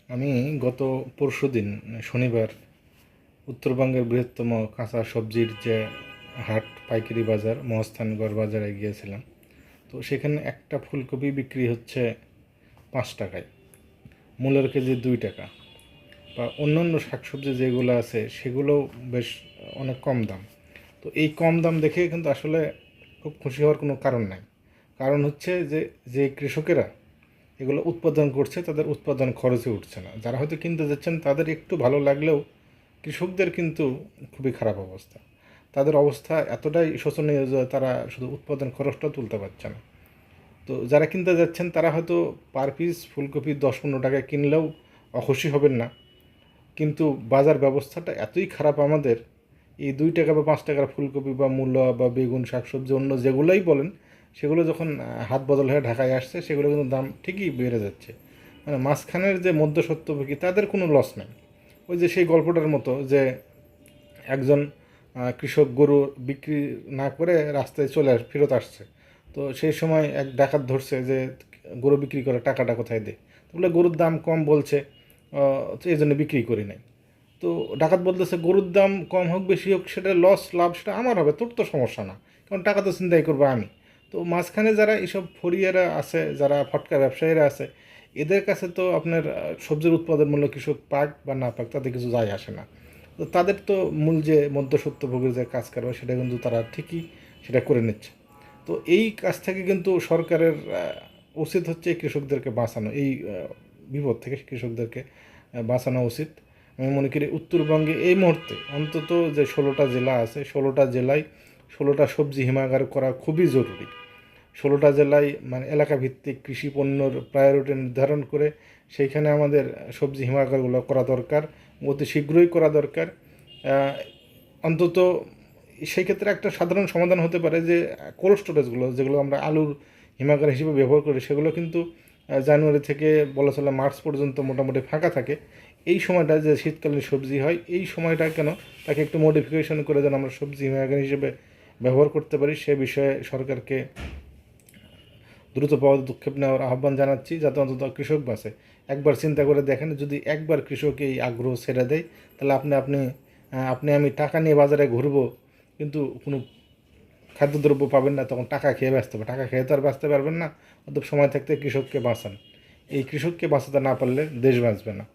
আমি গত পরশুদিন শনিবার উত্তরবঙ্গের বৃহত্তম কাঁচা সবজির যে হাট পাইকারি বাজার মহাস্থানগড় বাজারে গিয়েছিলাম। তো সেখানে একটা ফুলকপি বিক্রি হচ্ছে 5 টাকায়, মূলের কেজি 2 টাকা। বা অন্যান্য শাকসবজি যেগুলো আছে সেগুলোও বেশ অনেক কম দাম। তো এই কম দাম দেখে কিন্তু আসলে খুব খুশি হওয়ার কোনো কারণ নাই। কারণ হচ্ছে যে যে কৃষকেরা এগুলো উৎপাদন করছে তাদের উৎপাদন খরচে উঠছে না। যারা হয়তো কিনতে যাচ্ছেন তাদের একটু ভালো লাগলেও কৃষকদের কিন্তু খুবই খারাপ অবস্থা। তাদের অবস্থা এতটাই শোচনীয় যে তারা শুধু উৎপাদন খরচটা তুলতে পারছে না। তো যারা কিনতে যাচ্ছেন তারা হয়তো পার পিস ফুলকপি 10-15 টাকায় কিনলেও অখুশি হবেন না, কিন্তু বাজার ব্যবস্থাটা এতই খারাপ আমাদের। এই 2 টাকা বা 5 টাকার ফুলকপি বা মূলা বা বেগুন শাকসবজি অন্য যেগুলোই বলেন, সেগুলো যখন হাত বদল হয়ে ঢাকায় আসছে সেগুলো কিন্তু দাম ঠিকই বেড়ে যাচ্ছে। মানে মাঝখানের যে মধ্যস্বত্বভোগী তাদের কোনো লস নেই। ওই যে সেই গল্পটার মতো যে একজন কৃষক গরু বিক্রি না করে রাস্তায় ফেরত আসছে। তো সেই সময় এক ডাকাত ধরছে যে গরু বিক্রি করে টাকাটা কোথায় দে। তো বলে গরুর দাম কম বলছে, তো এই জন্য বিক্রি করি নাই। তো ডাকাত বলতেছে গরুর দাম কম হোক বেশি হোক সেটা লস লাভ সেটা আমার হবে, তোর তো সমস্যা না, কারণ টাকা তো চিন্তাই করবো আমি। তো মাঝখানে যারা এইসব ফরিয়ারা আছে, যারা ফটকা ব্যবসায়ীরা আছে, এদের কাছে তো আপনার সবজির উৎপাদন মূল্য কৃষক পাক বা না পাক তাতে কিছু যায় আসে না। তো তাদের তো মূল যে মধ্যস্বত্বভোগীর যে কাজ কারবার সেটা কিন্তু তারা ঠিকই সেটা করে নিচ্ছে। তো এই কাজ থেকে কিন্তু সরকারের উচিত হচ্ছে এই কৃষকদেরকে বাঁচানো, এই বিপদ থেকে কৃষকদেরকে বাঁচানো উচিত। আমি মনে করি উত্তরবঙ্গে এই মুহূর্তে অন্তত যে 16টা জেলা আছে, 16টা জেলায় 16টা সবজি হিমাগার করা খুবই জরুরি। 16টা জেলায় মানে এলাকা ভিত্তিক কৃষি পণ্যর প্রায়োরিটি নির্ধারণ করে সেইখানে আমাদের সবজি হিমাগারগুলো করা দরকার, অতি শীঘ্রই করা দরকার। অন্তত সেই ক্ষেত্রে একটা সাধারণ সমাধান হতে পারে যে কোল্ড স্টোরেজগুলো যেগুলো আমরা আলুর হিমাগার হিসেবে ব্যবহার করি সেগুলো কিন্তু জানুয়ারি থেকে বলা চলে মার্চ পর্যন্ত মোটামুটি ফাঁকা থাকে। এই সময়টা যে শীতকালীন সবজি হয় এই সময়টা কেন তাকে একটু মডিফিকেশন করে যেন আমরা সবজি হিমাগার হিসেবে ব্যবহার করতে পারি, সে বিষয়ে সরকারকে দ্রুত পদক্ষেপ নেওয়ার আহ্বান জানাচ্ছি, যাতে অন্তত কৃষক বাঁচে। একবার চিন্তা করে দেখেন, যদি একবার কৃষক এই আগ্রহ ছেড়ে দেয় তাহলে আপনি আমি টাকা নিয়ে বাজারে ঘুরবো কিন্তু কোনো খাদ্যদ্রব্য পাবেন না, তখন টাকা খেয়ে ব্যস্ত হবে, টাকা খেয়ে তো আর বাঁচতে পারবেন না। অতএব সময় থাকতে কৃষককে বাঁচান। এই কৃষককে বাঁচাতে না পারলে দেশ বাঁচবে না।